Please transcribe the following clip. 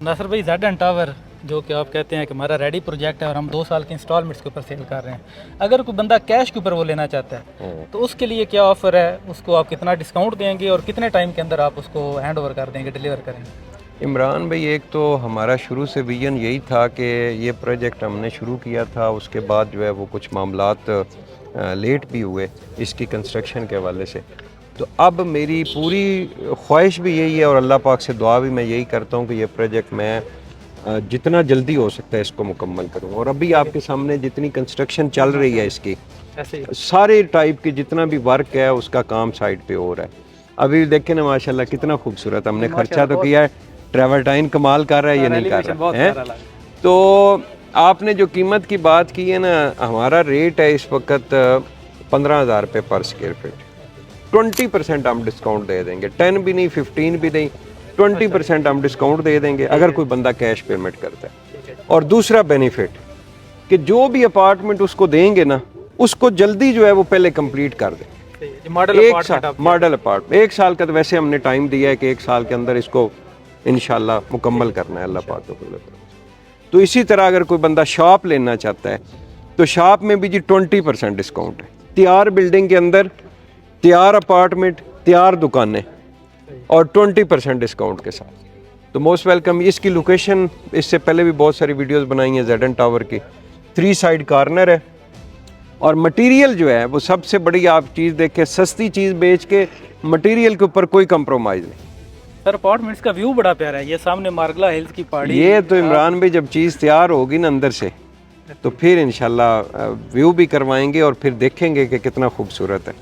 नासिर भाई, Z tower जो कि आप कहते हैं कि हमारा रेडी प्रोजेक्ट है और हम 2 साल के इंस्टॉलमेंट्स के ऊपर सेल कर रहे हैं, अगर कोई बंदा कैश के ऊपर वो लेना चाहता है तो उसके लिए क्या ऑफ़र है, उसको आप कितना डिस्काउंट देंगे और कितने टाइम के अंदर आप उसको हैंड ओवर कर देंगे, डिलीवर करेंगे? इमरान भाई, एक तो हमारा शुरू से विजन यही था कि ये प्रोजेक्ट हमने शुरू किया था, उसके बाद जो है वो कुछ मामलात लेट भी हुए इसकी कंस्ट्रक्शन के हवाले से। तो अब मेरी पूरी ख्वाहिश भी यही है और अल्लाह पाक से दुआ भी मैं यही करता हूँ कि ये प्रोजेक्ट मैं जितना जल्दी हो सकता है इसको मुकम्मल करूँ। और अभी आपके सामने जितनी कंस्ट्रक्शन चल रही है इसकी, सारे टाइप की जितना भी वर्क है उसका काम साइड पे हो रहा है। अभी देखें ना माशाल्लाह कितना खूबसूरत, हमने खर्चा तो किया है, ट्रैवलटाइन कमाल कर रहा है, ये नहीं कर रहा है। तो आपने जो कीमत की बात की है ना, हमारा रेट है इस वक्त 15,000 रुपये पर स्क्वायर फीट। 20% हम डिस्काउंट दे देंगे, 10 भी नहीं, 15 भी नहीं, 20% हम डिस्काउंट दे देंगे अगर कोई बंदा कैश पेमेंट करता है। और दूसरा बेनिफिट कि जो भी अपार्टमेंट उसको देंगे ना, उसको जल्दी जो है वो पहले कंप्लीट कर दें। मॉडल अपार्टमेंट 1 साल का तो वैसे हमने टाइम दिया है कि 1 साल के अंदर इसको इंशाल्लाह मुकम्मल करना है अल्लाह पाक को। तो इसी तरह अगर कोई बंदा शॉप लेना चाहता है तो शॉप में भी जी 20% डिस्काउंट है। तैयार बिल्डिंग के अंदर तैयार अपार्टमेंट, तैयार दुकानें और 20% डिस्काउंट के साथ। तो मोस्ट वेलकम। इसकी लोकेशन इससे पहले भी बहुत सारी वीडियोस बनाई हैं ज़ेड टावर की। 3 साइड कॉर्नर है और मटेरियल जो है वो सबसे बड़ी आप चीज़ देखें, सस्ती चीज़ बेच के मटेरियल के ऊपर कोई कंप्रोमाइज़ नहीं। सर, अपार्टमेंट्स का व्यू बड़ा प्यारा है, ये सामने मार्गला हिल्स की पहाड़ी। ये तो इमरान भाई जब चीज़ तैयार होगी ना अंदर से तो फिर इंशाल्लाह व्यू भी करवाएंगे और फिर देखेंगे कि कितना खूबसूरत है।